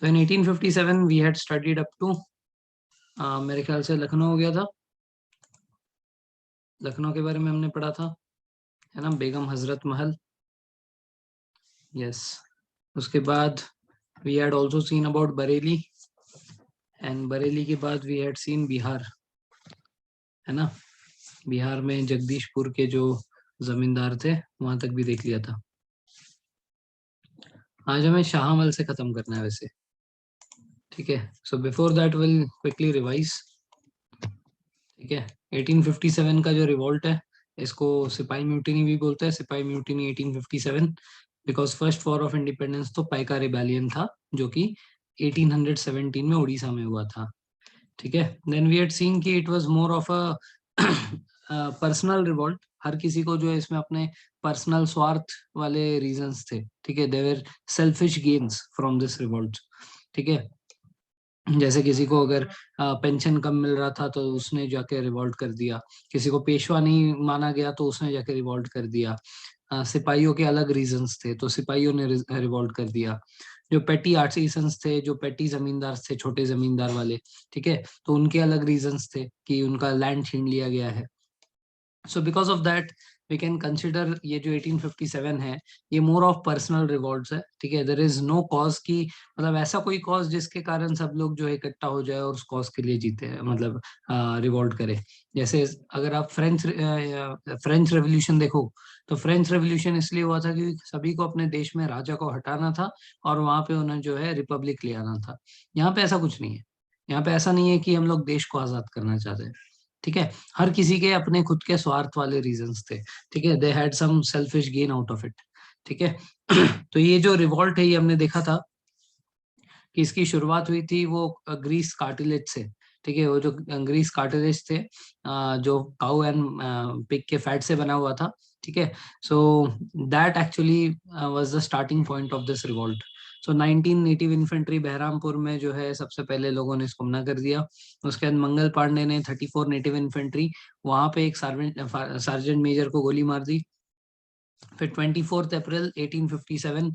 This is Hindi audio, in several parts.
So in 1857 we had studied up to मेरे ख्याल से लखनऊ हो गया था। लखनऊ के बारे में हमने पढ़ा था, है ना, बेगम हजरत महल। यस। उसके बाद we had also seen about Bareilly, and Bareilly के बाद वी हैड सीन बिहार, है ना। बिहार में जगदीशपुर के जो जमींदार थे वहां तक भी देख लिया था। आज हमें शाहमल से खत्म करना है वैसे, ठीक है। So before that will quickly revise, ठीक है। 1857 का जो रिवॉल्ट है इसको सिपाही म्यूटिनी भी बोलते हैं। सिपाही mutiny 1857 because first war of independence तो पाइका रिबेलियन था जो कि 1817 में उड़ीसा में हुआ था, ठीक है। देन वी हैड सीन कि it was more of a personal revolt. हर किसी को जो है इसमें अपने पर्सनल स्वार्थ वाले रीजंस थे, ठीक है। Their selfish gains from this revolt, ठीक है। जैसे किसी को अगर पेंशन कम मिल रहा था तो उसने जाके रिवॉल्ट कर दिया, किसी को पेशवा नहीं माना गया तो उसने जाके रिवॉल्ट कर दिया। सिपाहियों के अलग रीजंस थे तो सिपाहियों ने रिवॉल्ट कर दिया। जो पेटी आर्टिसंस थे, जो पेटी जमींदार थे, छोटे जमींदार वाले, ठीक है, तो उनके अलग रीजंस थे कि उनका लैंड छीन लिया गया है। So because of that we can consider ये जो 1857 है ये मोर ऑफ पर्सनल रिवॉल्ट्स है, ठीक है। देयर इज नो कॉज की, मतलब ऐसा कोई कॉज जिसके कारण सब लोग जो है इकट्ठा हो जाए और उस कॉज के लिए जीते हैं, मतलब रिवॉल्ट करे। जैसे अगर आप फ्रेंच रेवोल्यूशन देखो तो फ्रेंच रेवोल्यूशन इसलिए हुआ था क्योंकि सभी को अपने देश में राजा को हटाना था और वहां पे उन्हें जो है रिपब्लिक ले आना था। यहाँ पे ऐसा कुछ नहीं है। यहाँ पे ऐसा नहीं है कि हम लोग देश को आजाद करना चाहते हैं, ठीक है। हर किसी के अपने खुद के स्वार्थ वाले रीजंस थे, ठीक है। They had some selfish gain out of it, ठीक है। तो ये जो रिवॉल्ट है ये हमने देखा था कि इसकी शुरुआत हुई थी वो ग्रीस कार्टिलेज से, ठीक है। वो जो ग्रीस कार्टिलेज थे जो काउ एंड पिग के फैट से बना हुआ था, ठीक है। So that actually was the starting point of this revolt. So 19 native infantry Baharampur में जो है सबसे पहले लोगों ने इसको मना कर दिया। उसके बाद मंगल पांडे ने 34 नेटिव इन्फेंट्री, वहां पे एक सार्जेंट मेजर को गोली मार दी। फिर 24 अप्रैल 1857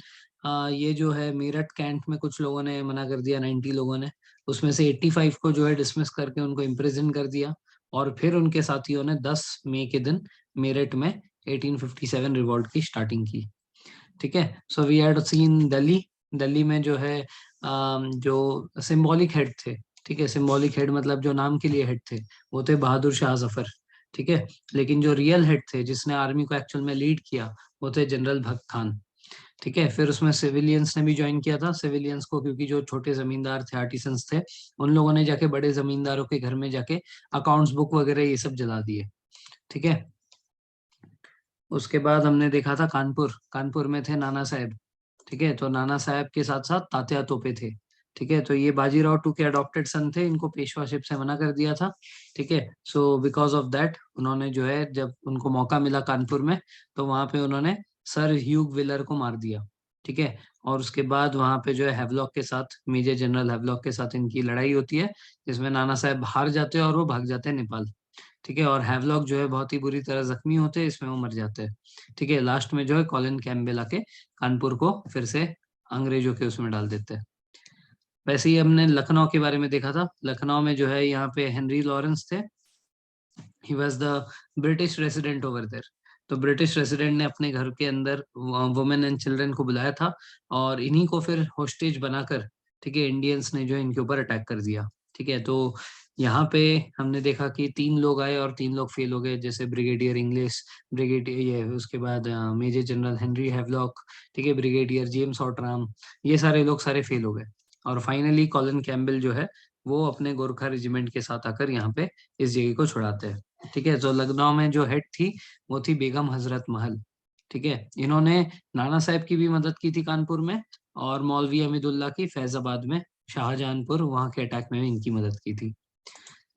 ये जो है मेरठ कैंट में कुछ लोगों ने मना कर दिया, 90 लोगों ने। उसमें से 85 को जो है डिसमिस करके उनको इम्प्रिजन कर दिया। और फिर उनके साथियों ने 10 मई के दिन मेरठ में 1857 रिवॉल्ट की स्टार्टिंग की, ठीक है। So we had seen Delhi. Delhi में जो है जो सिंबॉलिक हेड थे, ठीक है। सिंबॉलिक हेड मतलब जो नाम के लिए हेड थे वो थे बहादुर शाह जफर, ठीक है। लेकिन जो रियल हेड थे जिसने आर्मी को एक्चुअल में लीड किया वो थे जनरल भक्त खान, ठीक है। फिर उसमें सिविलियंस ने भी ज्वाइन किया था, सिविलियंस को, क्योंकि जो छोटे जमींदार थे, आर्टिसंस थे, उन लोगों ने जाके बड़े जमींदारों के घर में जाके अकाउंट्स बुक वगैरह ये सब जला दिए, ठीक है। उसके बाद हमने देखा था कानपुर। कानपुर में थे नाना साहेब, ठीक है। तो नाना साहब के साथ साथ तात्या तोपे थे, ठीक है। तो ये बाजीराव टू के अडॉप्टेड सन थे, इनको पेशवाशिप से मना कर दिया था, ठीक है। सो बिकॉज ऑफ दैट उन्होंने जो है जब उनको मौका मिला कानपुर में तो वहां पे उन्होंने सर ह्यूग विलर को मार दिया, ठीक है। और उसके बाद वहां पे जो है हैवलॉक के साथ, मेजर जनरल हैवलॉक के साथ इनकी लड़ाई होती है जिसमें नाना साहब हार जाते हैं और वो भाग जाते हैं नेपाल, ठीक है। और हैवलॉक जो है बहुत ही बुरी तरह जख्मी होते हैं, इसमें वो मर जाते हैं, ठीक है। लास्ट में जो है कॉलिन कैम्पबेल आके कानपुर को फिर से अंग्रेजों के उसमें डाल देते हैं। वैसे ही हमने लखनऊ के बारे में देखा था। लखनऊ में जो है यहाँ पे हेनरी लॉरेंस थे, he was the British resident over there. तो ब्रिटिश रेसिडेंट ने अपने घर के अंदर वुमेन एंड चिल्ड्रन को बुलाया था और इन्हीं को फिर होस्टेज बनाकर, ठीक है, इंडियंस ने जो है इनके ऊपर अटैक कर दिया, ठीक है। तो यहाँ पे हमने देखा कि 3 लोग आए और 3 लोग फेल हो गए, जैसे ब्रिगेडियर इंग्लिश, ब्रिगेडियर ये, उसके बाद मेजर जनरल हेनरी हैवलॉक, ठीक है, ब्रिगेडियर जेम्स ऑटराम, ये सारे लोग सारे फेल हो गए। और फाइनली कॉलिन कैम्पबेल जो है वो अपने गोरखा रेजिमेंट के साथ आकर यहाँ पे इस जगह को छुड़ाते हैं, ठीक है। तो लखनऊ में जो हेड थी वो थी बेगम हजरत महल, ठीक है। इन्होंने नाना साहब की भी मदद की थी कानपुर में, और मौलवी अमीदुल्ला की फैजाबाद में, शाहजहानपुर, वहां के अटैक में भी इनकी मदद की थी।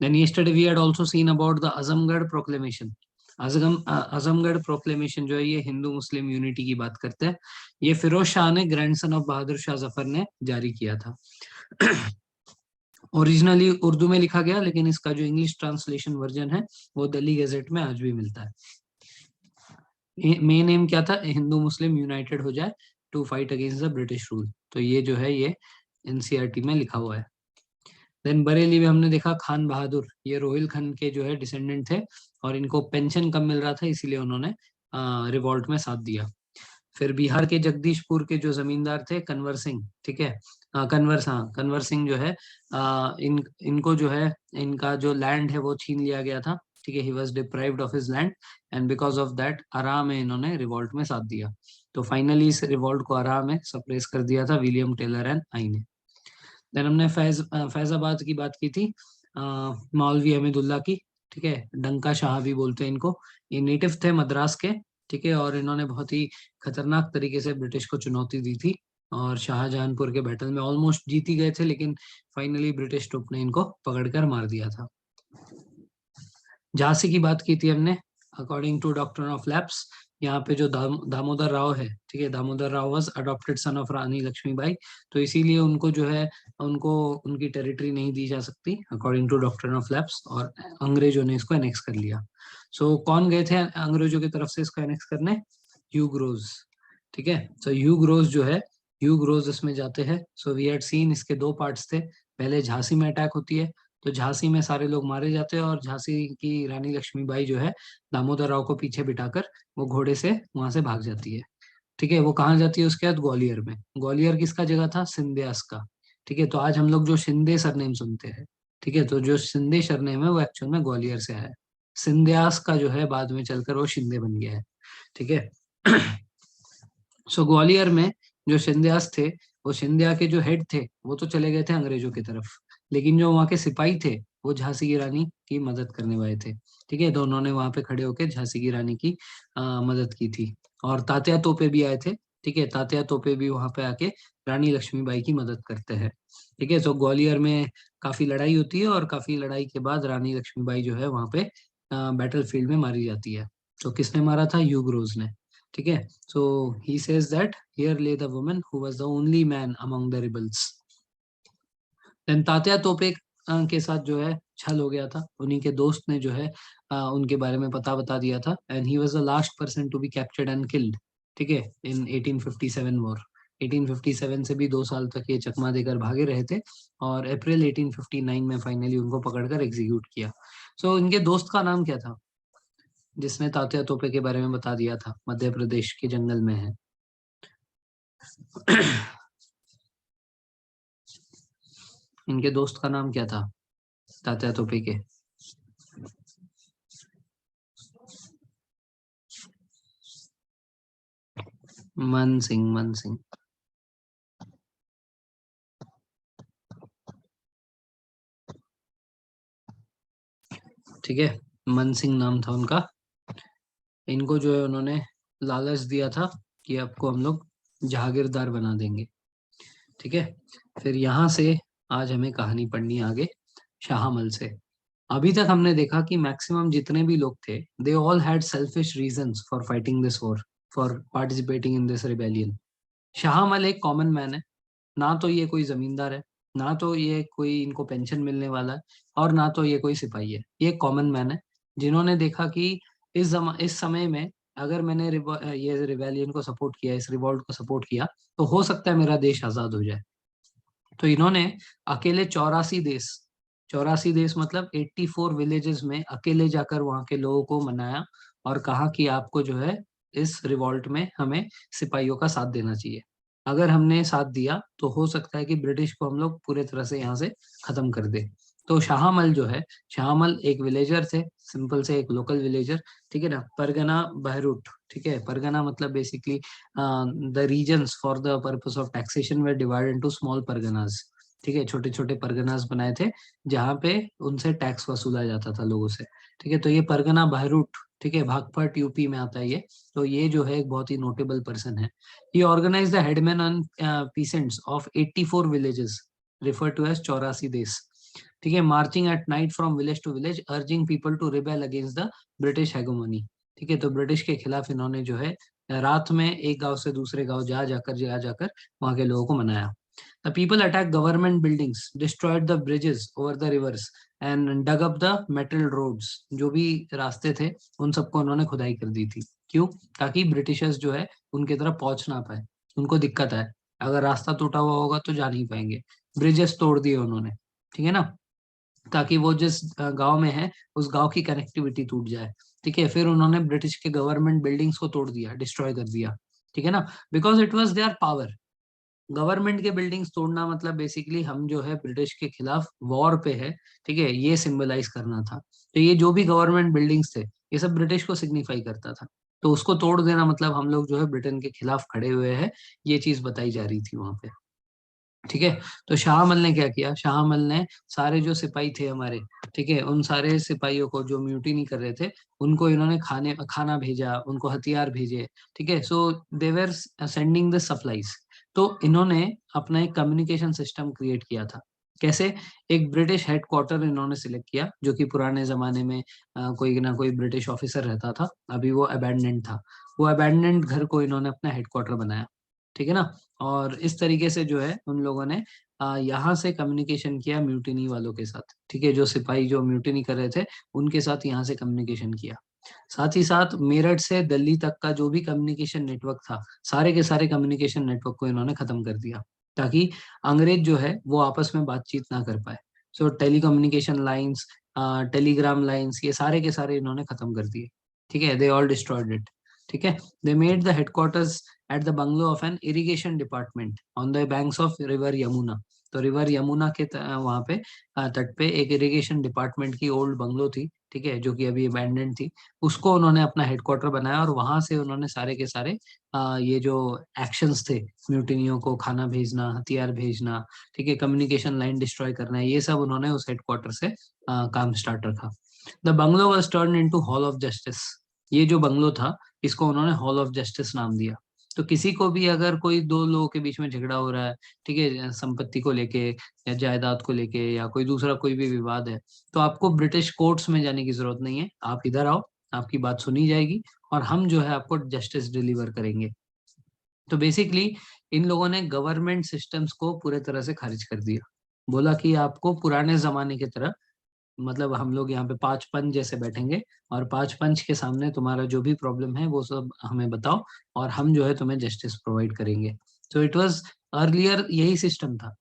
Then yesterday we had also seen about the Azamgarh proclamation. Azamgarh proclamation जो है ये हिंदू मुस्लिम यूनिटी की बात करते हैं। ये फिरोज शाह ने, ग्रैंडसन ऑफ बहादुर शाह जफर ने जारी किया था। ओरिजिनली उर्दू में लिखा गया, लेकिन इसका जो इंग्लिश ट्रांसलेशन वर्जन है वो दिल्ली गैजेट में आज भी मिलता है। मेन एम क्या था? हिंदू मुस्लिम यूनाइटेड हो जाए to fight against the British rule. तो ये जो है ये एनसीईआरटी में लिखा हुआ है। देन बरेली में हमने देखा खान बहादुर, ये रोहिल खन्ना के जो है डिसेंडेंट थे और इनको पेंशन कम मिल रहा था, इसीलिए उन्होंने रिवॉल्ट में साथ दिया। फिर बिहार के जगदीशपुर के जो जमींदार थे कन्वर सिंह, ठीक है, कन्वर सिंह जो है इनको जो है इनका जो लैंड है वो छीन लिया गया था, ठीक है, he was deprived of his land and because of that आराम में इन्होंने रिवॉल्ट में साथ दिया। तो फाइनली इस रिवॉल्ट को आराम में सप्रेस कर दिया था विलियम टेलर एंड आई ने। देन हमने फैजाबाद की बात की थी, मौलवी अहमदुल्ला की, ठीक है, डंका शाह भी बोलते हैं इनको। ये नेटिव थे मद्रास के, ठीक है, और इन्होंने बहुत ही खतरनाक तरीके से ब्रिटिश को चुनौती दी थी और शाहजहांपुर के बैटल में ऑलमोस्ट जीत ही गए थे, लेकिन फाइनली ब्रिटिश ट्रुप ने इनको पकड़कर मार दिया था। झांसी की बात की थी हमने, according to doctrine of lapse, यहाँ पे जो दामोदर राव है, ठीक है, Damodar Rao was adopted son of Rani Laxmibai, तो इसीलिए उनको जो है उनको उनकी टेरिटरी नहीं दी जा सकती according to doctrine of lapse, और अंग्रेजों ने इसको एनेक्स कर लिया। सो कौन गए थे अंग्रेजों की तरफ से इसको एनेक्स करने? ह्यू ग्रोव्स, ठीक है। सो ह्यू ग्रोव्स जो है, ह्यू ग्रोव्स इसमें जाते हैं। सो वी हैड सीन इसके दो पार्ट्स थे, पहले झांसी में अटैक होती है, तो झांसी में सारे लोग मारे जाते हैं और झांसी की रानी लक्ष्मीबाई जो है दामोदर राव को पीछे बिठाकर वो घोड़े से वहां से भाग जाती है, ठीक है। वो कहाँ जाती है उसके बाद? ग्वालियर में। ग्वालियर किसका जगह था? सिंधियास का, ठीक है। तो आज हम लोग जो शिंदे सरनेम सुनते हैं, ठीक है, तो जो शिंदे सरनेम है वो एक्चुअल में ग्वालियर से आया है। सिंधियास का जो है बाद में चलकर वो शिंदे बन गया है, ठीक है। सो ग्वालियर में जो सिंधियास थे, वो सिंधिया के जो हेड थे वो तो चले गए थे अंग्रेजों की तरफ, लेकिन जो वहाँ के सिपाही थे वो झांसी की रानी की मदद करने वाले थे, ठीक है। तो उन्होंने वहां पे खड़े होकर झांसी की रानी की मदद की थी। और तात्या तोपे भी आए थे, ठीक है, तात्या तोपे भी वहां पे आके रानी लक्ष्मीबाई की मदद करते हैं, ठीक है। तो ग्वालियर में काफी लड़ाई होती है और काफी लड़ाई के बाद रानी लक्ष्मीबाई जो है वहां पे बैटल फील्ड में मारी जाती है। तो किसने मारा था? यूग्रोज ने, ठीक है। So he says that here lay the woman who was the only man among the rebels. Then Tatya Tope के साथ जो है छल हो गया था, उन्हीं के दोस्त ने जो है उनके बारे में पता बता दिया था, and he was the last person to be captured and killed, ठीक है, इन 1857 वॉर। 1857 से भी 2 साल तक ये चकमा देकर भागे रहे थे और अप्रैल 1859 में फाइनली उनको पकड़कर एग्जीक्यूट किया। सो इनके दोस्त का नाम क्या था जिसने तात्या तोपे के बारे में बता दिया था? मध्य प्रदेश के जंगल में है। इनके दोस्त का नाम क्या था तात्या तोपे के? मन सिंह, मन सिंह, ठीक है, मन सिंह नाम था उनका। इनको जो है उन्होंने लालच दिया था कि आपको हम लोग जहागीरदार बना देंगे, ठीक है। फिर यहाँ से आज हमें कहानी पढ़नी है आगे शाहमल से। अभी तक हमने देखा कि मैक्सिमम जितने भी लोग थे, they all had selfish reasons for fighting this war, for participating in this rebellion. Shahmal एक कॉमन मैन है, ना तो ये कोई जमींदार है, ना तो ये कोई इनको पेंशन मिलने वाला है, और ना तो ये कोई सिपाही है। ये कॉमन मैन है जिन्होंने देखा कि इस समय में अगर मैंने ये रिवेलियन को सपोर्ट किया, इस रिवॉल्ट को सपोर्ट किया, तो हो सकता है मेरा देश आजाद हो जाए। तो इन्होंने अकेले 84 देश, 84 देश मतलब 84 विलेजेस में अकेले जाकर वहां के लोगों को मनाया और कहा कि आपको जो है इस रिवॉल्ट में हमें सिपाहियों का साथ देना चाहिए। अगर हमने साथ दिया तो हो सकता है कि ब्रिटिश को हम लोग पूरे तरह से यहाँ से खत्म कर दे। तो शाहमल जो है, शाहमल एक विलेजर थे, सिंपल से एक लोकल विलेजर, ठीक है ना। परगना बहरूट, ठीक है, परगना मतलब basically the reasons for the purpose of taxation were divided into small Parganas, ठीक है, छोटे छोटे परगनास बनाए थे जहाँ पे उनसे टैक्स वसूला जाता था लोगों से, ठीक है। तो ये परगना बहरूट, ठीक है, बागपत यूपी में आता है ये। तो ये जो है एक बहुत ही नोटेबल पर्सन है। ये organize the headman on peasants of 84 villages refer to as 84 desh, ठीक है, marching at night from village to village urging people to rebel against the British hegemony, ठीक है। तो ब्रिटिश के खिलाफ इन्होंने जो है रात में एक गांव से दूसरे गांव जा जाकर वहां के लोगों को मनाया। The people attacked government buildings, destroyed the bridges over the rivers, and dug up the metal roads. जो भी रास्ते थे उन सबको उन्होंने खुदाई कर दी थी। क्यों? ताकि ब्रिटिशर्स जो है उनके तरफ पहुंच ना पाए, उनको दिक्कत आए। अगर रास्ता टूटा हुआ होगा तो जा नहीं पाएंगे। ब्रिजेस तोड़ दिए उन्होंने, ठीक है ना, ताकि वो जिस गांव में है उस गांव की कनेक्टिविटी टूट जाए। ठीक है, फिर उन्होंने ब्रिटिश के गवर्नमेंट बिल्डिंग्स को तोड़ दिया, डिस्ट्रॉय कर दिया। ठीक है ना, because it was their power. Government के बिल्डिंग्स तोड़ना मतलब बेसिकली हम जो है ब्रिटिश के खिलाफ वॉर पे है। ठीक है, ये सिंबलाइज करना था। तो ये जो भी गवर्नमेंट बिल्डिंग्स थे ये सब ब्रिटिश को सिग्निफाई करता था। तो उसको तोड़ देना मतलब हम लोग जो है ब्रिटेन के खिलाफ खड़े हुए हैं, ये चीज बताई जा रही थी वहां पे। ठीक है, तो शाहमल ने क्या किया, शाहमल ने सारे जो सिपाही थे हमारे, ठीक है, उन सारे सिपाहियों को जो म्यूटिनी कर रहे थे उनको इन्होंने खाना भेजा, उनको हथियार भेजे। ठीक है, सो दे वर सेंडिंग द सप्लाईज। तो इन्होंने अपना एक कम्युनिकेशन सिस्टम क्रिएट किया था। कैसे? एक ब्रिटिश हेडक्वार्टर इन्होंने सिलेक्ट किया, जो कि पुराने जमाने में कोई ना कोई ब्रिटिश ऑफिसर रहता था, अभी वो अबैंडनेड था। वो अबैंडनेड घर को इन्होंने अपना हेडक्वार्टर बनाया। ठीक है ना, और इस तरीके से जो है उन लोगों ने यहाँ से कम्युनिकेशन किया म्यूटिनी वालों के साथ। ठीक है, जो सिपाही जो म्यूटिनी कर रहे थे उनके साथ यहाँ से कम्युनिकेशन किया। साथ ही साथ मेरठ से दिल्ली तक का जो भी कम्युनिकेशन नेटवर्क था, सारे के सारे कम्युनिकेशन नेटवर्क को इन्होंने खत्म कर दिया, ताकि अंग्रेज जो है वो आपस में बातचीत ना कर पाए। सो टेलीकम्युनिकेशन लाइंस, टेलीग्राम लाइंस, ये सारे के सारे इन्होंने खत्म कर दिए। ठीक है, दे ऑल डिस्ट्रॉयड इट। ठीक है, they made the headquarters at the bungalow of an irrigation department on the banks of river Yamuna. तो रिवर यमुना के वहां पे तट पे एक इरिगेशन डिपार्टमेंट की ओल्ड बंगलो थी, ठीक है, जो कि अभी अबैंडन थी। उसको उन्होंने अपना हेडक्वार्टर बनाया और वहां से उन्होंने सारे के सारे ये जो एक्शंस थे, म्यूटिनियों को खाना भेजना, हथियार भेजना, ठीक है, कम्युनिकेशन लाइन डिस्ट्रॉय करना, ये सब उन्होंने उस हेडक्वार्टर से काम स्टार्ट रखा। The bungalow was turn into hall of justice. ये जो बंगलो था इसको उन्होंने हॉल ऑफ जस्टिस नाम दिया। तो किसी को भी अगर कोई दो लोगों के बीच में झगड़ा हो रहा है, ठीक है, संपत्ति को लेके या जायदाद को लेके या कोई दूसरा कोई भी विवाद है, तो आपको ब्रिटिश कोर्ट्स में जाने की जरूरत नहीं है। आप इधर आओ, आपकी बात सुनी जाएगी और हम जो है आपको जस्टिस डिलीवर करेंगे। तो बेसिकली इन लोगों ने गवर्नमेंट सिस्टम्स को पूरे तरह से खारिज कर दिया। बोला कि आपको पुराने जमाने की तरह, मतलब हम लोग यहाँ पे पांच पंच जैसे बैठेंगे और पांच पंच के सामने तुम्हारा जो भी प्रॉब्लम है वो सब हमें बताओ और हम जो है तुम्हें जस्टिस प्रोवाइड करेंगे। तो इट वाज अर्लियर यही सिस्टम था।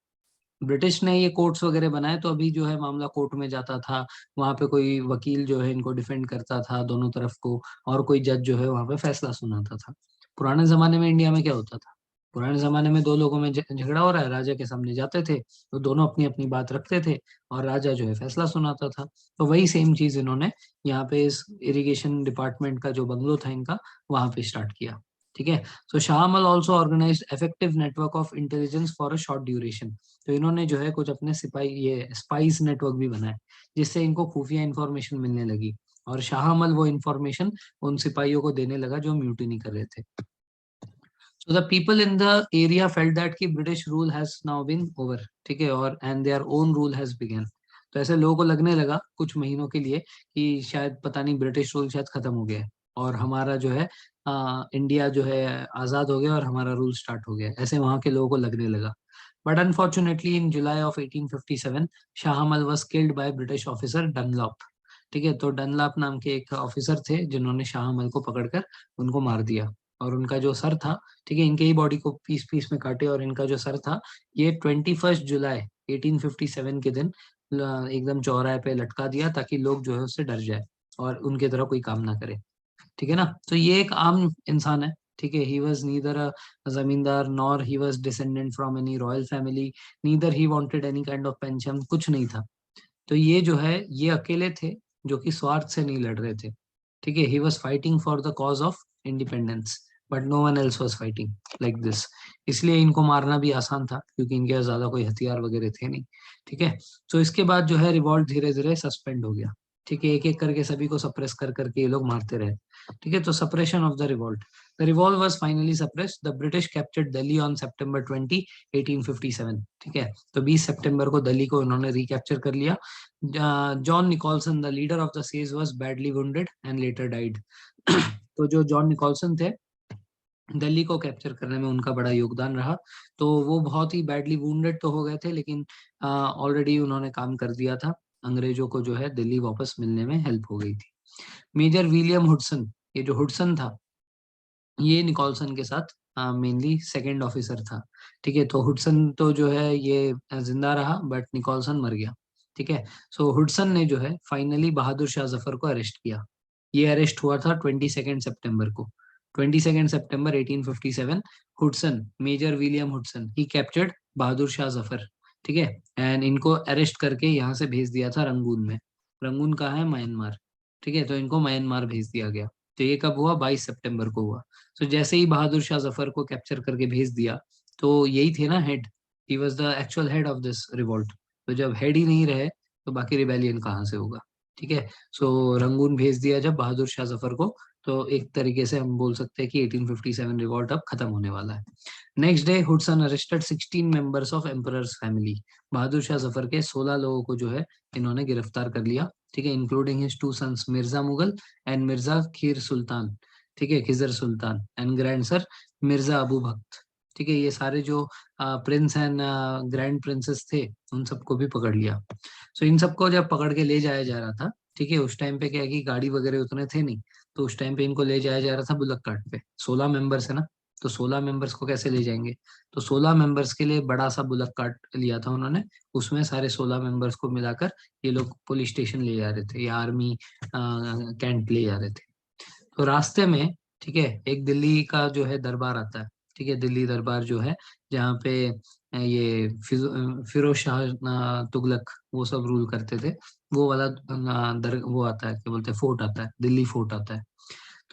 ब्रिटिश ने ये कोर्ट्स वगैरह बनाए तो अभी जो है मामला कोर्ट में जाता था, वहां पे कोई वकील जो है इनको डिफेंड करता था दोनों तरफ को, और कोई जज जो है वहां पे फैसला सुनाता था। पुराने जमाने में इंडिया में क्या होता था, पुराने जमाने में दो लोगों में झगड़ा हो रहा है, राजा के सामने जाते थे, तो दोनों अपनी अपनी बात रखते थे और राजा जो है फैसला सुनाता था। तो वही सेम चीज इन्होंने यहाँ पे इस इरिगेशन डिपार्टमेंट का जो बंगलो था इनका, वहां पे स्टार्ट किया। ठीक है, so Shahmal also organised effective network of intelligence for a short duration. तो इन्होंने जो है कुछ अपने सिपाही ये स्पाइस नेटवर्क भी बनाए, जिससे इनको खुफिया इंफॉर्मेशन मिलने लगी और शाहमल वो इंफॉर्मेशन उन सिपाहियों को देने लगा जो म्यूटिनी कर रहे थे। So the people in the area felt that कि British rule has now been over. ठीक है, और and their own rule has begun. तो ऐसे लोगों को लगने लगा कुछ महीनों के लिए कि शायद पता नहीं ब्रिटिश रूल शायद खत्म हो गया है और हमारा जो है इंडिया जो है आजाद हो गया और हमारा रूल स्टार्ट हो गया, ऐसे वहां के लोगों को लगने लगा। But unfortunately in July of 1857 Shahmal was killed by British officer Dunlop. ठीक है, तो डनलॉप नाम के एक ऑफिसर थे जिन्होंने शाहमल को पकड़कर उनको मार दिया। और उनका जो सर था, ठीक है, इनके ही बॉडी को पीस पीस में काटे और इनका जो सर था ये 21 जुलाई 1857 के दिन एकदम चौराहे पे लटका दिया, ताकि लोग जो है उससे डर जाए और उनके तरह कोई काम ना करे। ठीक है ना, तो ये एक आम इंसान है। ठीक है, ही वॉज नीदर अ जमींदार nor he was descendant from any royal family, neither he wanted any kind of pension, कुछ नहीं था। तो ये जो है ये अकेले थे जो कि स्वार्थ से नहीं लड़ रहे थे। ठीक है, he was fighting for the cause of independence, but no one else was fighting like this. इसलिए इनको मारना भी आसान था क्योंकि इनके पास ज्यादा कोई हथियार वगैरह थे नहीं। ठीक है, तो इसके बाद जो है रिवॉल्ट धीरे धीरे सस्पेंड हो गया। ठीक है, एक एक करके सभी को सप्रेस कर करके ये लोग मारते रहे। ठीक है, तो suppression of the revolt, the revolt was finally suppressed, the British captured Delhi on सितंबर 20 1857। ठीक है, तो 20 सितंबर को दिल्ली को उन्होंने रिकैप्चर कर लिया। John Nicholson the leader of the siege was badly wounded and later died. तो जो जॉन निकोलसन थे, दिल्ली को कैप्चर करने में उनका बड़ा योगदान रहा। तो वो बहुत ही बैडली वुंडेड तो हो गए थे, लेकिन ऑलरेडी उन्होंने काम कर दिया था, अंग्रेजों को जो है दिल्ली वापस मिलने में हेल्प हो गई थी। मेजर विलियम हुडसन, ये जो हुडसन था ये निकोलसन के साथ मेनली सेकंड ऑफिसर था। ठीक है, तो हुडसन तो जो है ये जिंदा रहा, बट निकोलसन मर गया। ठीक है, सो हुडसन ने जो है फाइनली बहादुर शाह जफर को अरेस्ट किया। ये अरेस्ट हुआ था 22 सितंबर को। 22 सितंबर 1857 हुडसन, मेजर विलियम हुडसन, ही कैप्चर्ड बहादुर शाह जफर। ठीक है, एंड इनको अरेस्ट करके यहाँ से भेज दिया था रंगून में। रंगून कहाँ है? म्यांमार। ठीक है, तो इनको म्यांमार भेज दिया गया। तो ये कब हुआ? 22 सितंबर को हुआ। तो जैसे ही बहादुर शाह जफर को कैप्चर करके भेज दिया, तो यही थे ना head, he was the actual head of this revolt. तो जब हेड ही नहीं रहे तो बाकी रिबेलियन कहाँ से होगा? ठीक है, सो रंगून भेज दिया जब बहादुर शाह जफर को, तो एक तरीके से हम बोल सकते हैं कि 1857 रिवॉल्ट अब खत्म होने वाला है। Next day Hudson arrested 16 members of emperor's family. Bahadur Shah Zafar के 16 लोगों को जो है इन्होंने गिरफ्तार कर लिया। ठीक है, including his two sons Mirza Mughal and Mirza Khizr Sultan. ठीक है, Khizr Sultan and grandson Mirza Abu Bakht. ठीक है, ये सारे जो प्रिंस एंड ग्रैंड प्रिंसेस थे, उन सबको भी पकड़ लिया। सो इन सबको जब पकड़ के ले जाया जा रहा था, ठीक है, उस टाइम पे क्या है कि गाड़ी वगैरह उतने थे नहीं, तो उस टाइम पे इनको ले जाया जा रहा था बुलक कार्ट पे। 16 मेंबर्स है ना, तो 16 मेंबर्स को कैसे ले जाएंगे? तो 16 मेंबर्स के लिए बड़ा सा बुलक कार्ट लिया था उन्होंने। उसमें सारे 16 मेंबर्स को मिलाकर ये लोग पुलिस स्टेशन ले जा रहे थे या आर्मी कैंट ले जा रहे थे। तो रास्ते में, ठीक है, एक दिल्ली का जो है दरबार आता है। ठीक है, दिल्ली दरबार जो है, जहाँ पे ये फिरोज शाह तुगलक वो सब रूल करते थे। वो वाला वो आता है, क्या बोलते हैं, फोर्ट आता है, दिल्ली फोर्ट आता है।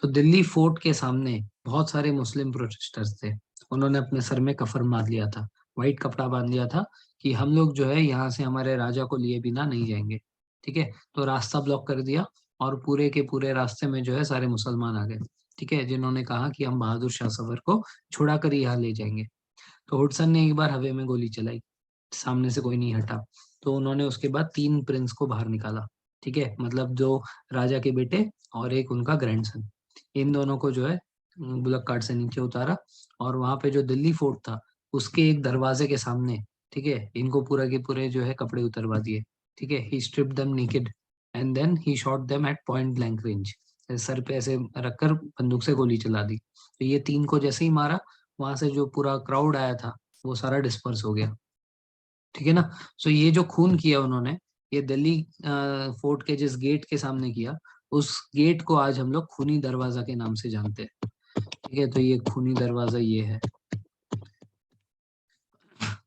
तो दिल्ली फोर्ट के सामने बहुत सारे मुस्लिम प्रोटेस्टर्स थे। उन्होंने अपने सर में कफन बांध लिया था, व्हाइट कपड़ा बांध लिया था, कि हम लोग जो है यहाँ से हमारे राजा को लिए बिना नहीं जाएंगे। ठीक है, तो रास्ता ब्लॉक कर दिया, और पूरे के पूरे रास्ते में जो है सारे मुसलमान आ गए। ठीक है, जिन्होंने कहा कि हम बहादुर शाह सफर को छुड़ा कर यहाँ ले जाएंगे। तो हुडसन ने एक बार हवा में गोली चलाई, सामने से कोई नहीं हटा। तो उन्होंने उसके बाद 3 प्रिंस को बाहर निकाला। ठीक है, मतलब जो राजा के बेटे और एक उनका ग्रैंडसन, इन दोनों को जो है बुलक कार्ट से नीचे उतारा, और वहां पे जो दिल्ली फोर्ट था उसके एक दरवाजे के सामने, ठीक है, इनको पूरा के पूरे जो है कपड़े उतरवा दिए। ठीक है, he stripped them naked and then he shot them at point blank range. सर पे ऐसे रखकर बंदूक से गोली चला दी। तो ये 3 को जैसे ही मारा, वहां से जो पूरा क्राउड आया था वो सारा डिस्पर्स हो गया। ठीक है ना। सो ये जो खून किया उन्होंने, ये दिल्ली फोर्ट के जिस गेट के सामने किया, उस गेट को आज हम लोग खूनी दरवाजा के नाम से जानते हैं। ठीक है, तो ये खूनी दरवाजा ये है,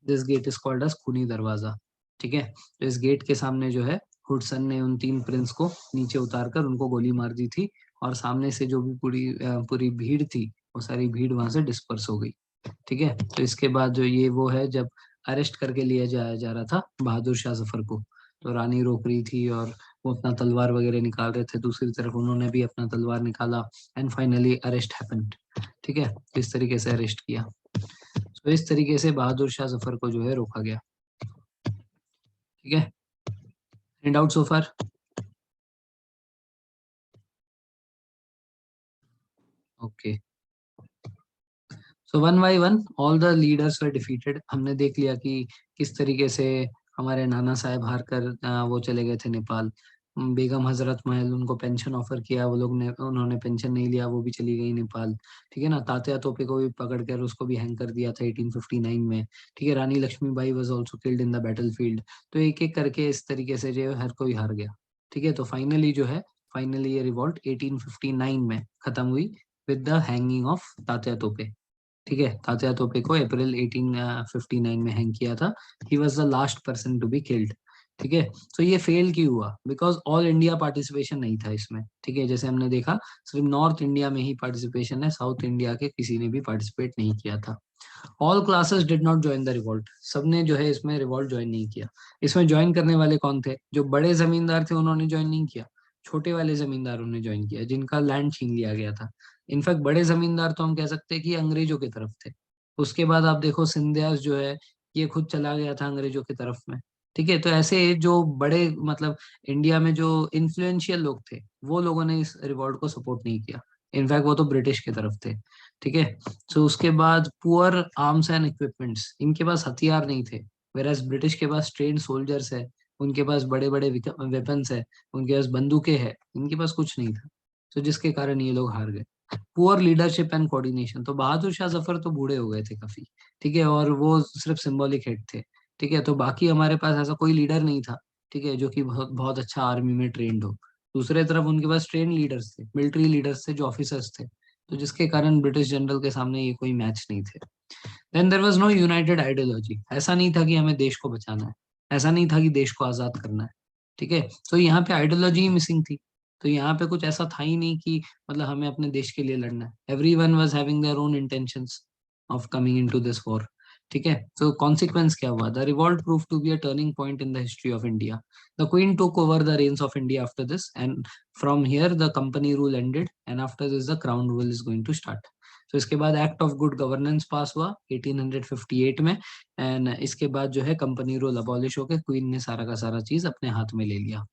this gate is called as Khooni Darwaza. ठीक है, तो इस गेट के सामने जो है हुडसन ने उन 3 प्रिंस को नीचे उतारकर उनको गोली मार दी थी, और सामने से जो भी पूरी भीड़ थी, वो सारी भीड़ वहां से डिस्पर्स हो गई। ठीक है, तो इसके बाद जो ये वो है, जब अरेस्ट करके लिया जाया जा रहा था बहादुर शाह जफर को, तो रानी रोक रही थी और वो अपना तलवार वगैरह निकाल रहे थे, दूसरी तरफ उन्होंने भी अपना तलवार निकाला, एंड फाइनली अरेस्ट हैपेंड। ठीक है, इस तरीके से अरेस्ट किया। तो इस तरीके से बहादुर शाह जफर को जो है रोका गया। ठीक है, any doubt so far? Okay, so one by one all the leaders were defeated. हमने देख लिया कि किस तरीके से हमारे नाना साहेब हार कर वो चले गए थे नेपाल। बेगम हजरत महल, उनको पेंशन ऑफर किया, वो लोग ने, उन्होंने पेंशन नहीं लिया, वो भी चली गई नेपाल। ठीक है ना, तात्या तोपे को भी पकड़ कर उसको भी हैंग कर दिया था 1859 में। ठीक है, Rani Laxmibai was also killed in the battlefield. तो एक एक करके इस तरीके से जो है हर कोई हार गया। ठीक है, तो फाइनली जो है, फाइनली ये रिवॉल्ट 1859 में खत्म हुई with the hanging of Tatya तोपे। ठीक है, तात्या तोपे को अप्रैल 1859 में हैंग किया था। He was the last person to be killed. ठीक है, तो ये फेल क्यों हुआ? बिकॉज ऑल इंडिया पार्टिसिपेशन नहीं था इसमें। ठीक है, जैसे हमने देखा, सिर्फ नॉर्थ इंडिया में ही पार्टिसिपेशन है, साउथ इंडिया के किसी ने भी पार्टिसिपेट नहीं किया था। All classes did not join the revolt, सबने जो है इसमें रिवॉल्ट ज्वाइन नहीं किया। इसमें ज्वाइन करने वाले कौन थे? जो बड़े जमींदार थे उन्होंने ज्वाइन नहीं किया, छोटे वाले जमींदारों ने ज्वाइन किया, जिनका लैंड छीन लिया गया था। इनफैक्ट बड़े जमींदार तो हम कह सकते हैं कि अंग्रेजों की तरफ थे। उसके बाद आप देखो सिंधियास जो है, ये खुद चला गया था अंग्रेजों की तरफ में। ठीक है, तो ऐसे जो बड़े, मतलब इंडिया में जो इन्फ्लुएंशियल लोग थे, वो लोगों ने इस रिवॉल्ट को सपोर्ट नहीं किया। इनफैक्ट वो तो ब्रिटिश की तरफ थे। ठीक है, सो उसके बाद पुअर आर्म्स एंड इक्विपमेंट्स, इनके पास हथियार नहीं थे। वेरएस ब्रिटिश के पास ट्रेन सोल्जर्स है, उनके पास बड़े बड़े वेपन्स है, उनके पास बंदूकें हैं, इनके पास कुछ नहीं था। तो जिसके कारण ये लोग हार गए। Poor leadership and coordination. तो बहादुर शाह जफर तो बूढ़े हो गए थे काफी, ठीक है, और वो सिर्फ सिंबॉलिक हेड थे, ठीक है। तो बाकी हमारे पास ऐसा कोई लीडर नहीं था, ठीक है, जो कि बहुत बहुत अच्छा आर्मी में ट्रेंड हो। दूसरे तरफ उनके पास ट्रेन लीडर्स थे, मिलिट्री लीडर्स थे, जो ऑफिसर्स थे, तो जिसके कारण ब्रिटिश जनरल के सामने ये कोई मैच नहीं थे। Then there was no united ideology. ऐसा नहीं था कि हमें देश को बचाना है, ऐसा नहीं था कि देश को आजाद करना है, ठीक है। तो यहाँ पे आइडियोलॉजी ही मिसिंग थी। तो यहाँ पे कुछ ऐसा था ही नहीं कि मतलब हमें अपने देश के लिए लड़ना है। Everyone was having their own intentions of coming into this war, ठीक है। तो कॉन्सिक्वेंस क्या हुआ? The revolt prove to be a turning point in the history of India. The queen took over the reins of India after this, and from here the company rule ended, and after this the crown rule is going to start. तो इसके बाद act of good governance pass हुआ 1858 में, एंड इसके बाद जो है कंपनी रूल अबॉलिश होकर क्वीन ने सारा का सारा चीज अपने हाथ में ले लिया।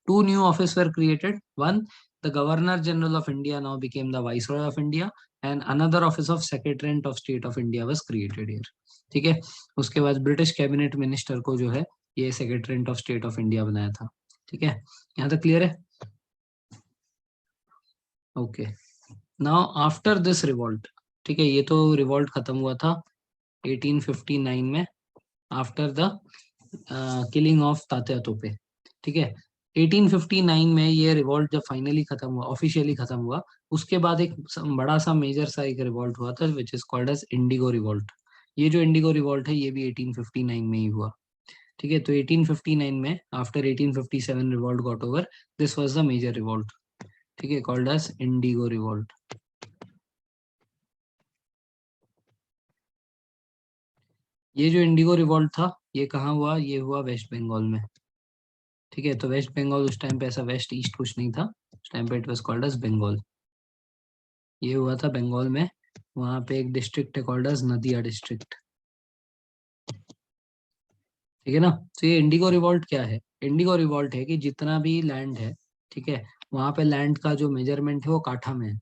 Two new offices were created. One, the Governor General of India now became the Viceroy of India, and another office of Secretariat of State of India was created here. ठीक है। उसके बाद ब्रिटिश कैबिनेट मिनिस्टर को जो है ये secretariat of state of India बनाया था, ठीक है। यहाँ तक क्लियर है? Okay. Now after this revolt, ठीक है, ये तो रिवॉल्ट खत्म हुआ था 1859 में, after the killing of Tatya तोपे, ठीक है। 1859 में ये रिवॉल्ट जब फाइनली खत्म हुआ, ऑफिशियली खत्म हुआ, उसके बाद एक बड़ा सा मेजर सा एक रिवॉल्ट हुआ था which is called as indigo revolt. ये जो इंडिगो रिवॉल्ट है ये भी 1859 में ही हुआ, ठीक है। तो 1859 में after 1857 revolt got over, this was the major revolt, ठीक है, कॉल्ड एज इंडिगो रिवॉल्ट। ये जो इंडिगो रिवॉल्ट था ये कहाँ हुआ? ये हुआ वेस्ट बंगाल में, ठीक है। तो वेस्ट बंगाल उस टाइम पे ऐसा वेस्ट ईस्ट कुछ नहीं था, उस टाइम पे it was called as Bengal. ये हुआ था बंगाल में। वहां पे एक डिस्ट्रिक्ट है कॉल्ड एज नदिया डिस्ट्रिक्ट, ठीक है ना। तो ये इंडिगो रिवॉल्ट क्या है? इंडिगो रिवॉल्ट है कि जितना भी लैंड है, ठीक है, वहां पे लैंड का जो मेजरमेंट है वो काठा में है।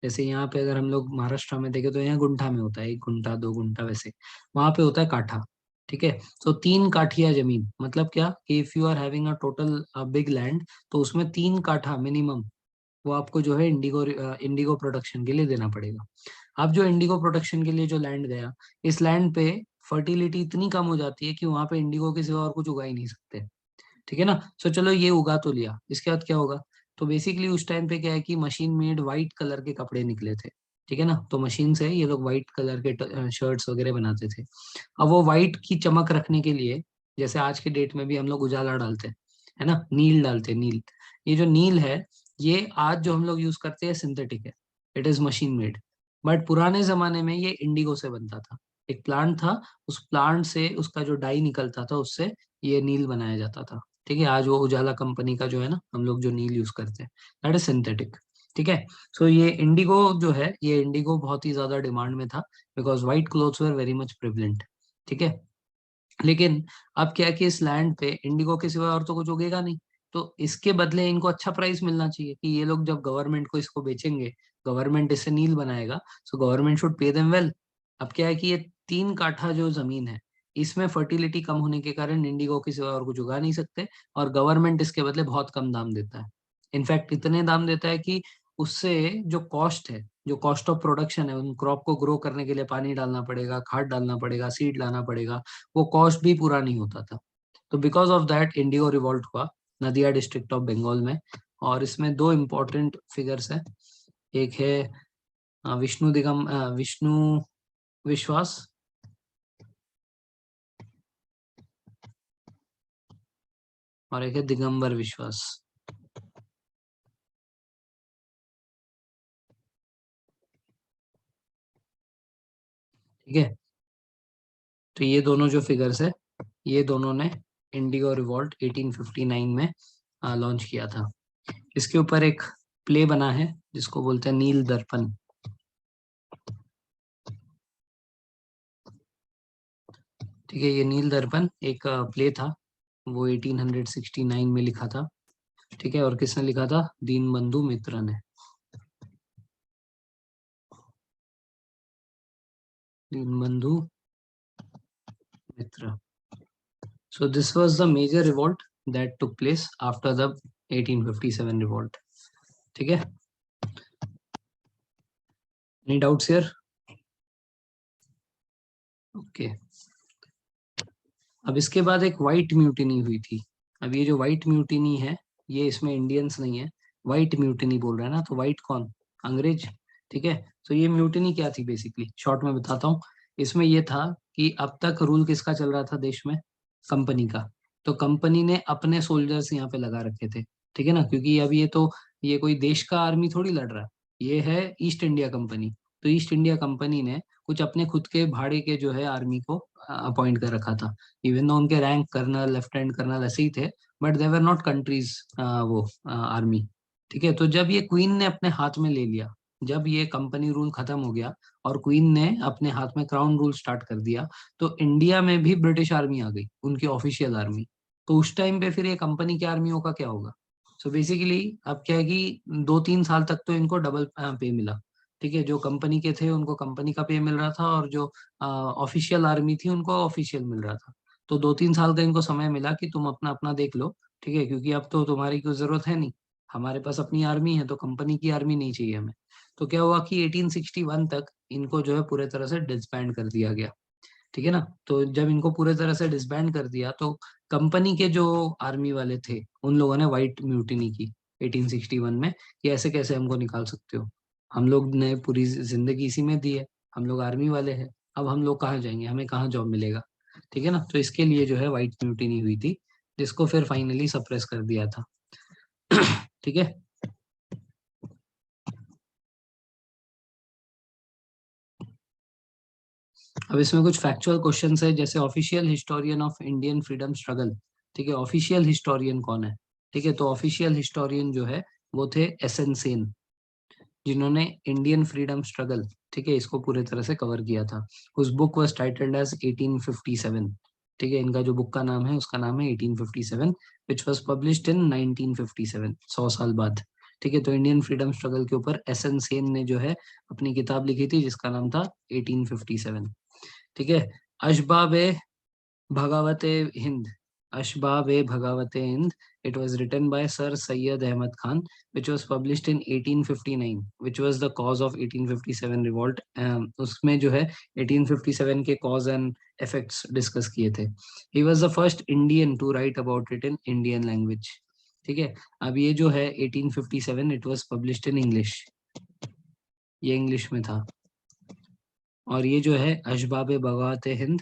जैसे यहाँ पे अगर हम लोग महाराष्ट्र में देखें तो यहाँ गुंठा में होता है, 1 गुंठा 2 गुंठा, वैसे वहां पे होता है काठा, ठीक है। तो 3 काठिया जमीन मतलब क्या कि if you are having a total big land, तो उसमें 3 काठा मिनिमम वो आपको जो है इंडिगो प्रोडक्शन के लिए देना पड़ेगा। अब जो इंडिगो प्रोडक्शन के लिए जो लैंड गया, इस लैंड पे फर्टिलिटी इतनी कम हो जाती है कि वहां पे इंडिगो के सिवा और कुछ उगा ही नहीं सकते, ठीक है ना। सो चलो ये उगा तो लिया, इसके बाद क्या होगा? तो बेसिकली उस टाइम पे क्या है कि मशीन मेड व्हाइट कलर के कपड़े निकले थे, ठीक है ना। तो मशीन से ये लोग व्हाइट कलर के शर्ट्स वगैरह बनाते थे। अब वो व्हाइट की चमक रखने के लिए, जैसे आज के डेट में भी हम लोग उजाला डालते हैं, है ना, नील डालते हैं, नील। ये जो नील है, ये आज जो हम लोग यूज करते हैं सिंथेटिक है, it is machine made. But पुराने जमाने में ये इंडिगो से बनता था। एक प्लांट था, उस प्लांट से उसका जो डाई निकलता था उससे ये नील बनाया जाता था, ठीक है। आज वो उजाला कंपनी का जो है ना, हम लोग जो नील यूज करते हैं, दैट इज सिंथेटिक, ठीक है। सो ये इंडिगो जो है, ये इंडिगो बहुत ही ज्यादा डिमांड में था, because white clothes were very much prevalent, ठीक है। लेकिन अब क्या है कि इस लैंड पे इंडिगो के सिवा और तो कुछ उगेगा नहीं। तो इसके बदले इनको अच्छा प्राइस मिलना चाहिए कि ये लोग जब गवर्नमेंट को इसको बेचेंगे, गवर्नमेंट इससे नील बनाएगा, so government should pay them well. अब क्या है कि ये 3 काठा जो जमीन है, इसमें फर्टिलिटी कम होने के कारण इंडिगो के सिवा और कुछ उगा नहीं सकते, और गवर्नमेंट इसके बदले बहुत कम दाम देता है। इनफैक्ट इतने दाम देता है कि उससे जो कॉस्ट है, जो कॉस्ट ऑफ प्रोडक्शन है, उन क्रॉप को ग्रो करने के लिए पानी डालना पड़ेगा, खाद डालना पड़ेगा, सीड लाना पड़ेगा, वो कॉस्ट भी पूरा नहीं होता था। तो because of that Indigo revolt हुआ नदिया डिस्ट्रिक्ट ऑफ बंगाल में। और इसमें 2 इम्पोर्टेंट फिगर्स हैं। एक है विष्णु विश्वास, और एक है दिगंबर विश्वास, ठीक है। तो ये दोनों जो फिगर्स है, ये दोनों ने इंडिगो रिवॉल्ट 1859 में लॉन्च किया था। इसके ऊपर एक प्ले बना है जिसको बोलते हैं नील दर्पण, ठीक है। ये नील दर्पण एक प्ले था, वो 1869 में लिखा था, ठीक है। और किसने लिखा था? दीनबंधु मित्र ने। दीनबंधु मित्र। So this was the major revolt that took place after the 1857 revolt, ठीक है। Any doubts here? ओके। अब इसके बाद एक व्हाइट म्यूटिनी हुई थी। अब ये जो व्हाइट म्यूटिनी है, ये इसमें इंडियंस नहीं है, व्हाइट म्यूटिनी बोल रहा है ना, तो व्हाइट कौन? अंग्रेज। ठीक है, तो ये म्यूटिनी क्या थी बेसिकली, शॉर्ट में बताता हूँ। इसमें ये था कि अब तक रूल किसका चल रहा था देश में? कंपनी का। तो कंपनी ने अपने सोल्जर्स यहाँ पे लगा रखे थे, ठीक है ना, क्योंकि अब ये तो ये कोई देश का आर्मी थोड़ी लड़ रहा है, ये है ईस्ट इंडिया कंपनी। तो ईस्ट इंडिया कंपनी ने कुछ अपने खुद के भाड़े के जो है आर्मी को अपॉइंट कर रखा था। इवन दो उनके रैंक कर्नल लेफ्टिनेंट कर्नल ऐसे ही थे, but they were not countries वो आर्मी। ठीक है, तो जब ये क्वीन ने अपने हाथ में ले लिया, जब ये कंपनी रूल खत्म हो गया और क्वीन ने अपने हाथ में क्राउन रूल स्टार्ट कर दिया, तो इंडिया में भी ब्रिटिश आर्मी आ गई, उनकी ऑफिशियल आर्मी। तो उस टाइम पे फिर ये कंपनी की आर्मियों का क्या होगा? सो बेसिकली अब क्या है कि 2-3 साल तक तो इनको डबल पे मिला। ठीक है, जो कंपनी के थे उनको कंपनी का पे मिल रहा था, और जो ऑफिशियल आर्मी थी उनको ऑफिशियल मिल रहा था। तो 2-3 साल का इनको समय मिला कि तुम अपना अपना देख लो। ठीक है, क्योंकि अब तो तुम्हारी कोई जरूरत है नहीं, हमारे पास अपनी आर्मी है, तो कंपनी की आर्मी नहीं चाहिए हमें। तो क्या हुआ कि 1861 तक इनको जो है पूरे तरह से डिसबैंड कर दिया गया। ठीक है ना, तो जब इनको पूरे तरह से डिसबैंड कर दिया, तो कंपनी के जो आर्मी वाले थे उन लोगों ने व्हाइट म्यूटिनी की 1861 में, कि ऐसे कैसे हमको निकाल सकते हो, हम लोग ने पूरी जिंदगी इसी में दी है, हम लोग आर्मी वाले हैं, अब हम लोग कहाँ जाएंगे, हमें कहाँ जॉब मिलेगा। ठीक है ना, तो इसके लिए जो है व्हाइट म्यूटिनी हुई थी, जिसको फिर फाइनली सप्रेस कर दिया था। ठीक है। अब इसमें कुछ फैक्चुअल क्वेश्चंस है, जैसे official historian of Indian freedom struggle. ठीक है, ऑफिशियल हिस्टोरियन कौन है? ठीक है, तो ऑफिशियल हिस्टोरियन जो है वो थे एस एन सेन, जिन्होंने इंडियन फ्रीडम स्ट्रगल, ठीक है, इसको पूरे तरह से कवर किया था। उस बुक वाज टाइटल्ड एज 1857। ठीक है, इनका जो बुक का नाम है उसका नाम है 1857, विच वाज पब्लिश्ड इन 1957, 100 साल बाद। ठीक है, तो इंडियन फ्रीडम स्ट्रगल के ऊपर एस एन सेन ने जो है अपनी किताब लिखी थी, जिसका नाम था 1857। ठीक है, अशबाब भगावते Hind, अशबाब भगावते Hind, it was written by Sir Syed Ahmad Khan, which was published in 1859, which was the cause of 1857 revolt। उसमें जो है 1857 के cause and effects डिस्कस किए थे। he was the first Indian to write about it in Indian language। ठीक है, अब ये जो है 1857, it was published in English, ये इंग्लिश में था। और ये जो है अशबाब बगावत हिंद,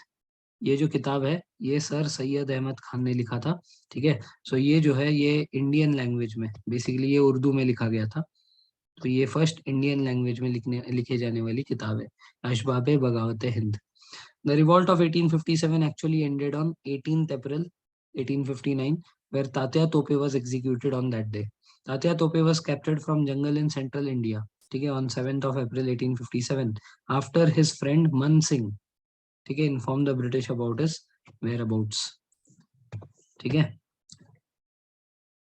ये जो किताब है ये सर सैयद अहमद खान ने लिखा था। ठीक है, सो ये जो है ये इंडियन लैंग्वेज में, बेसिकली ये उर्दू में लिखा गया था, तो ये फर्स्ट इंडियन लैंग्वेज में लिखे जाने वाली किताब है, अशबाब बगावत Hind. The revolt of 1857 actually ended on 18th April 1859, where Tatya Tope was executed on that day। Tatya Tope was captured from jungle in central India, ठीक है, on 7th of April 1857, after his friend Man Singh, ठीक है, inform the British about his whereabouts. ठीक है,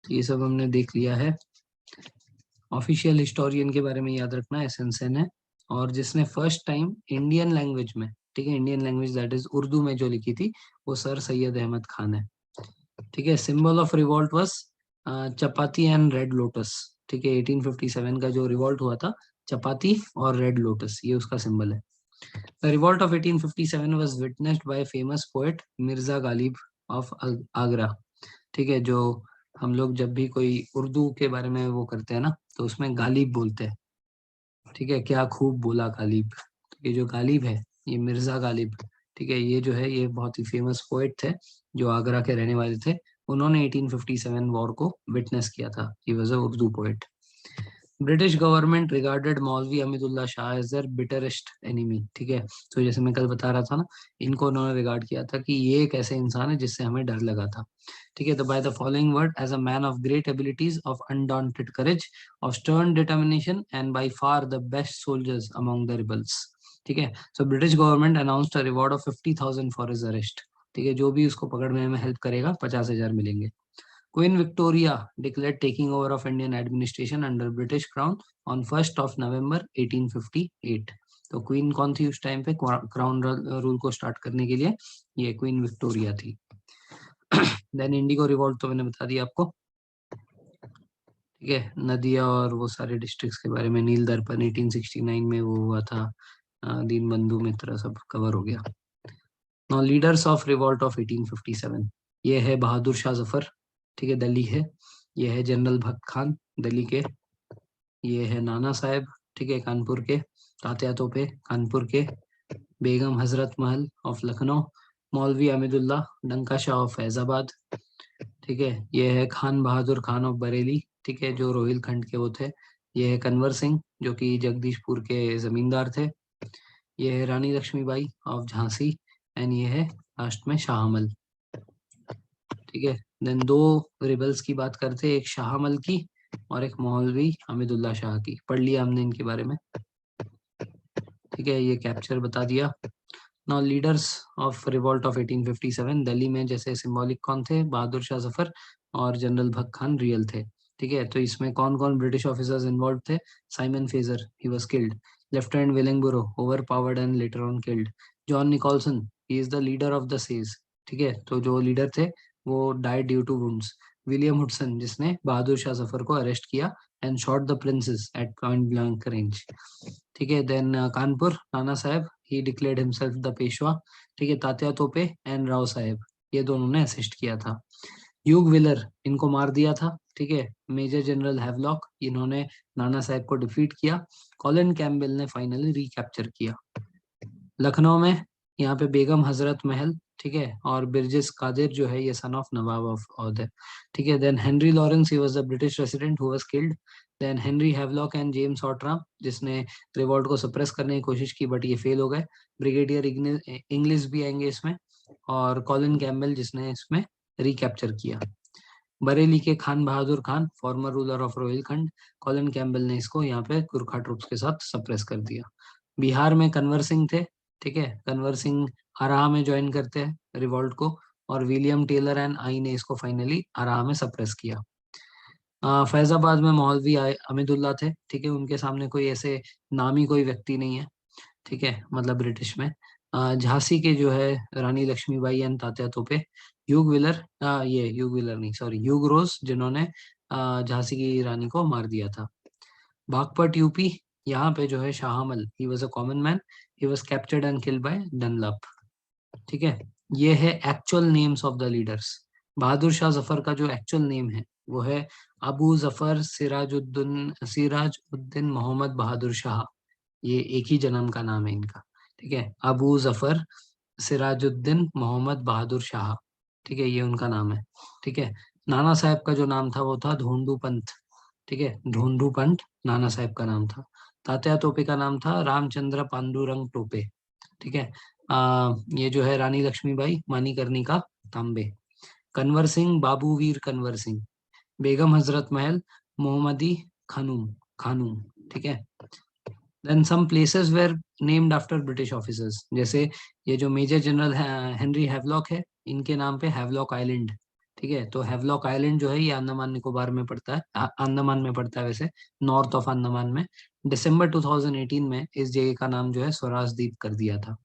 तो ये सब हमने देख लिया है। ऑफिशियल हिस्टोरियन के बारे में याद रखना एसेंसन है, और जिसने फर्स्ट टाइम इंडियन लैंग्वेज में, ठीक है, Indian language that is Urdu में जो लिखी थी, वो सर सैयद अहमद खान है। ठीक है, symbol of revolt was chapati and red lotus. ठीक है, 1857 का जो रिवॉल्ट हुआ था, चपाती और रेड लोटस ये उसका सिंबल है। The revolt of 1857 was witnessed by famous poet Mirza Ghalib of Agra. ठीक है, जो हम लोग जब भी कोई उर्दू के बारे में वो करते हैं ना, तो उसमें गालिब बोलते हैं। ठीक है, क्या खूब बोला गालिब। तो ये जो गालिब है, ये मिर्जा गालिब, ठीक है, ये जो है ये बहुत ही फेमस पोएट थे, जो आगरा के रहने वाले थे। उन्होंने 1857 वॉर को विटनेस किया था। ही was a Urdu poet. British government regarded मौलवी अमीदुल्ला शाह एज देयर बिटरेस्ट एनिमी। ठीक है, तो जैसे मैं कल बता रहा था ना, इनको उन्होंने रिगार्ड किया था कि ये एक ऐसे इंसान है जिससे हमें डर लगा था। ठीक है, तो by the following word, as a man of great abilities, of undaunted courage, of stern determination, and by far the best soldiers among the rebels. ठीक है, so British government announced a reward of 50,000 for his arrest. ठीक है, जो भी उसको पकड़ने में हेल्प करेगा 50,000 मिलेंगे। Queen Victoria declared taking over of Indian administration under British Crown on 1st of November 1858। तो क्वीन कौन थी उस टाइम पे क्राउन रूल को स्टार्ट करने के लिए? ये क्वीन विक्टोरिया थी। देन इंडिगो रिवॉल्ट तो मैंने बता दिया आपको। ठीक है, नदिया और वो सारे डिस्ट्रिक्ट्स के बारे में, नील दर्पण 1869 में वो हुआ था, दीनबंधु मित्र सब कवर हो गया। Now leaders of revolt of 1857, ये है बहादुर शाह जफर, ठीक है, दिल्ली है। ये है जनरल भक्त खान, दिल्ली के। ये है नाना साहेब, ठीक है, कानपुर के। तात्या तोपे, कानपुर के। बेगम हजरत महल ऑफ लखनऊ। मौलवी अमीदुल्ला, डंका शाह ऑफ फैजाबाद, ठीक है। ये है खान बहादुर खान ऑफ बरेली, ठीक है, जो रोहिलखंड के वो थे। ये है कन्वर सिंह, जो कि जगदीशपुर के जमींदार थे। ये है रानी लक्ष्मीबाई ऑफ झांसी। एंड ये है लास्ट में शाह आलम, ठीक है। देन दो रिबल्स की बात करते हैं, एक शाह आलम की और एक मौलवी हमीदुल्लाह शाह की। पढ़ लिया हमने इनके बारे में, ठीक है, ये कैप्चर बता दिया। Now leaders of revolt of 1857, Delhi में जैसे सिंबॉलिक कौन थे, बहादुर शाह जफर और जनरल भक्त खान रियल थे, ठीक है। तो इसमें कौन कौन ब्रिटिश ऑफिसर्स इन्वॉल्व थे? Simon Fraser, he was killed. Lieutenant Wellingborough, overpowered and later on killed. John Nicholson, he is the leader of the siege, ठीक है, तो जो लीडर थे वो died due to wounds. William Hudson, जिसने बहादुर शाह जफर को अरेस्ट किया and shot the princes at point blank range, ठीक है। Then Kanpur, Nana Sahib, he declared himself the Peshwa, ठीक है। तात्या तोपे एंड राव साहब, ये दोनों ने असिस्ट किया था। ह्यूग विलर, इनको मार दिया था, ठीक है। मेजर जनरल हैवलॉक, इन्होंने नाना साहब को डिफीट किया। कॉलिन कैम्पबेल ने फाइनली रिकैप्चर किया। लखनऊ में यहाँ पे बेगम हजरत महल, ठीक है, और बिरजिस कादिर जो है ये son of Nawab of Aundh है, ठीक है। Then Henry Lawrence, he was the British resident who was killed. Then Henry Havelock and James Outram, जिसने रिवॉल्ट को सप्रेस करने की कोशिश की बट ये फेल हो गए। ब्रिगेडियर इंग्लिश भी आएंगे इसमें, और कॉलिन कैम्पबेल, जिसने इसमें रिकैप्चर किया। बरेली के Khan Bahadur Khan, former ruler of Rohilkhand, Colin Campbell ने इसको यहाँ पे गुरखा ट्रूप्स के साथ सप्रेस कर दिया। बिहार में कन्वर सिंह थे, ठीक है, कन्वर सिंह हराहा में ज्वाइन करते हैं रिवॉल्ट को, और विलियम टेलर एंड आई ने इसको फाइनली हराहा में सप्रेस किया। फैजाबाद में मौलवी अमीदुल्ला थे, ठीक है, उनके सामने कोई ऐसे नामी कोई व्यक्ति नहीं है, ठीक है, मतलब ब्रिटिश में। झांसी के जो है रानी लक्ष्मीबाई एंड तात्या तोपे। ह्यूग विलर, ये ह्यूग विलर नहीं, सॉरी, ह्यूग रोज, जिन्होंने झांसी की रानी को मार दिया था। बागपत यूपी, यहाँ पे जो है Shah Alam, he was a common man, he was captured and killed by Dunlop, ठीक है। ये है actual names of the leaders. Bahadur Shah Zafar का जो एक्चुअल नेम है वो है अबू जफर सिराजुद्दीन मोहम्मद बहादुर शाह। ये एक ही जन्म का नाम है इनका, ठीक है, अबू जफर सिराजुद्दीन मोहम्मद बहादुर शाह, ठीक है, ये उनका नाम है, ठीक है। नाना साहब का जो नाम था वो था धोंडू पंत, ठीक है, धोंडू पंत नाना साहब का नाम था। तात्या टोपे का नाम था रामचंद्र पांडुरंग टोपे, ठीक है। ये जो है रानी लक्ष्मीबाई मानीकर्णिका तांबे। कन्वर सिंह बाबूवीर कन्वर सिंह। बेगम हजरत महल मोहम्मदी खानूम खानूम, ठीक है। Then some places were named after British officers, जैसे ये जो मेजर जनरल हेनरी हैवलॉक है, इनके नाम पे हैवलॉक आइलैंड, ठीक है। तो हैवलॉक आइलैंड जो है ये अंडमान निकोबार में पड़ता है, अंडमान में पड़ता है वैसे, नॉर्थ ऑफ अंडमान में। दिसंबर 2018 में इस जगह का नाम जो है स्वराज द्वीप कर दिया था,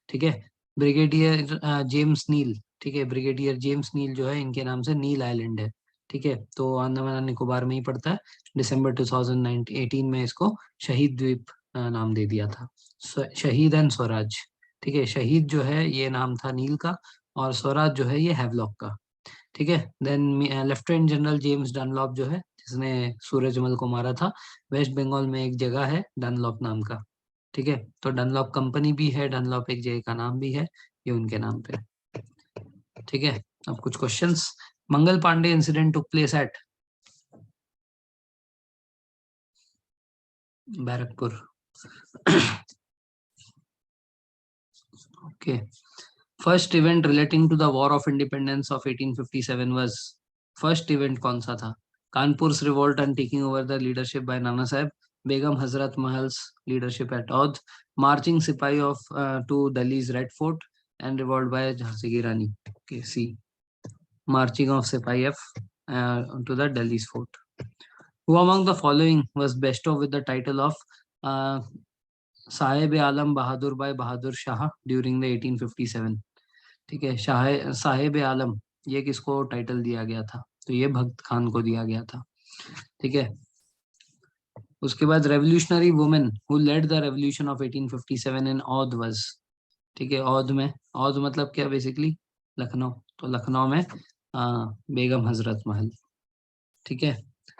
ठीक है। ब्रिगेडियर जेम्स नील, ठीक है, ब्रिगेडियर जेम्स नील जो है इनके नाम से नील आइलैंड है, ठीक है, तो अंडमान और निकोबार में ही पड़ता है। दिसंबर 2018 में इसको शहीद द्वीप नाम दे दिया था। शहीद एंड स्वराज, ठीक है, शहीद जो है ये नाम था नील का, और स्वराज जो है ये हैवलॉक का, ठीक है। Then lieutenant general James Dunlop जो है, जिसने सूरजमल को मारा था, वेस्ट बंगाल में एक जगह है डनलॉप नाम का, ठीक है। तो डनलॉप कंपनी भी है, डनलॉप एक जगह का नाम भी है, ये उनके नाम पे, ठीक है। अब कुछ questions. Mangal Pandey incident took place at Barrackpore. Okay. First event relating to the war of independence of 1857 was, first event कौन सा था? Kanpur revolt and taking over the leadership by Nana Sahib. Begum Hazrat Mahal's leadership at Awadh. Marching sipahi of to Delhi's red fort and revolt by Jhansi की Rani. Okay, see, marching of Sipahi to the Delhi's fort. Who among the following was bestowed with the title of uh, Sahib Alam Bahadur by Bahadur Shah during the 1857? ठीक है, शाह साहेब आलम, ये किसको टाइटल दिया गया था? तो ये भक्त खान को दिया गया था। ठीक है। उसके बाद revolutionary women who led the revolution of 1857 in Oudh was, ठीक है, औध में, औध मतलब क्या बेसिकली, लखनऊ, तो लखनऊ में बेगम हजरत महल, ठीक है।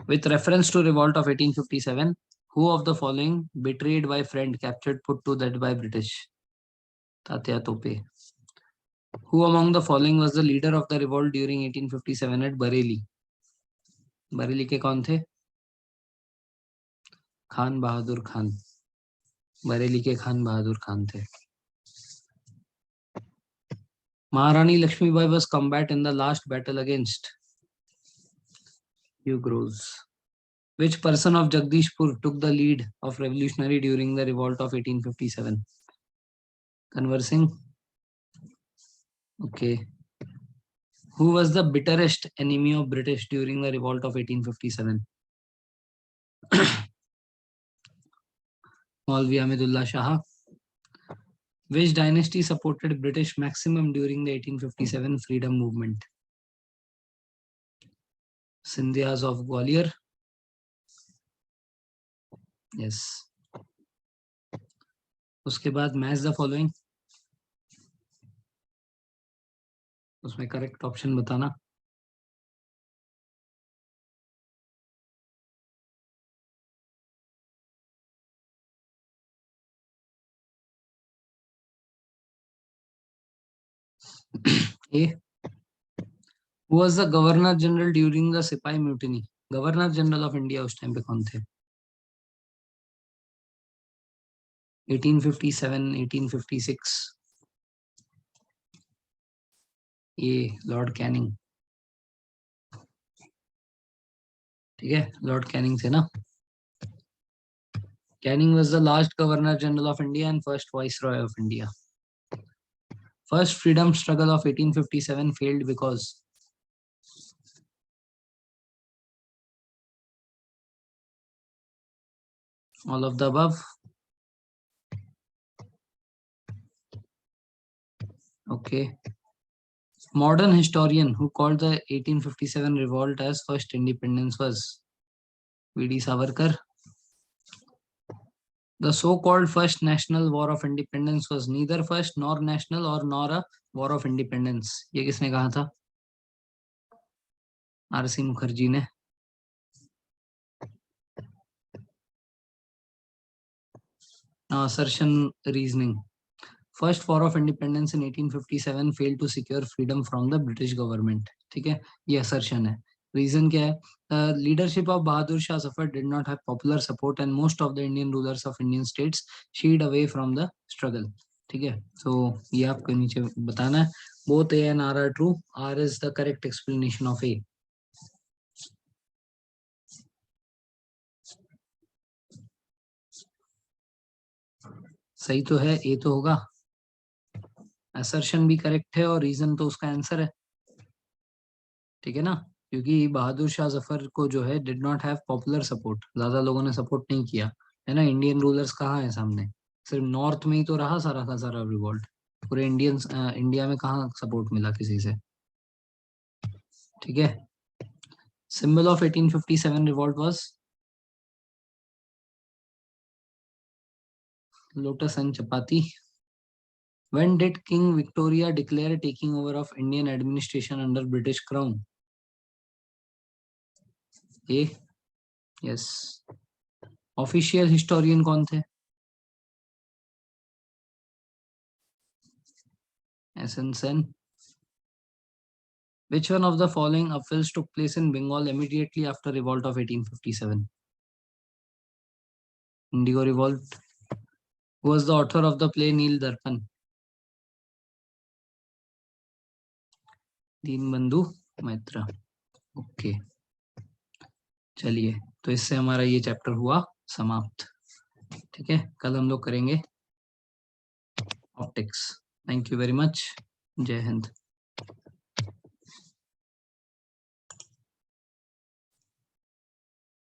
With reference to revolt of 1857, who of the following betrayed by friend captured put to death by British, Tatya Tope. Who among the following was the leader of the revolt during 1857 at Bareilly? Bareilly के कौन थे? खान बहादुर खान, बरेली के खान बहादुर खान थे। महारानी Lakshmibai was combat in the last battle against Hugh Groves. Which person of Jagdishpur took the lead of revolutionary during the revolt of 1857? Kanwar Singh. Okay. Who was the bitterest enemy of British during the revolt of 1857? Maulvi Ahmedullah Shah. Which dynasty supported British maximum during the 1857 freedom movement? Sindhyas of Gwalior. Yes. उसके बाद मैच द फॉलोइंग, उसमें करेक्ट ऑप्शन बताना। ए, Who was the Governor General during the सिपाही mutiny? Governor general of India उस टाइम पे कौन थे? 1857, 1856। ये लॉर्ड कैनिंग, ठीक है, लॉर्ड कैनिंग थे ना। Canning was the last Governor General of India and first Viceroy of India. First freedom struggle of 1857 failed because all of the above. Okay. Modern historian who called the 1857 revolt as first independence was V.D. Savarkar. The so-called first national war of independence was neither first nor national or nor a war of independence. ये किसने कहा था? आर.सी. मुखर्जी ने। Assertion reasoning. First war of independence in 1857 failed to secure freedom from the British government. ठीक है, ये assertion है। Reason क्या है? The leadership of Bahadur Shah Zafar did not have popular support and most of the Indian rulers of Indian states shied away from the struggle. ठीक है, so ये आपको नीचे बताना है। Both A and R are true. R is the correct explanation of A. सही तो है, A तो होगा। असर्शन भी करेक्ट है और रीजन तो उसका आंसर है, ठीक है ना, क्योंकि बहादुर शाह जफर को जो है did not have popular support, ज्यादा लोगों ने सपोर्ट नहीं किया है ना। इंडियन रूलर्स कहाँ है सामने, सिर्फ नॉर्थ में ही तो रहा सारा का सारा रिवॉल्ट, पूरे इंडिया में कहाँ सपोर्ट मिला किसी से, ठीक है। Symbol of 1857 revolt was lotus and chapati. When did King Victoria declare taking over of Indian administration under British Crown? A. Yes. Official historian कौन थे? S.N. Sen. Which one of the following upheavals took place in Bengal immediately after revolt of 1857? Indigo Revolt. Who was the author of the play Neel Darpan? Dinabandhu Mitra. Okay, चलिए, तो इससे हमारा ये चैप्टर हुआ समाप्त, ठीक है। कल हम लोग करेंगे optics. Thank you very much. जय हिंद।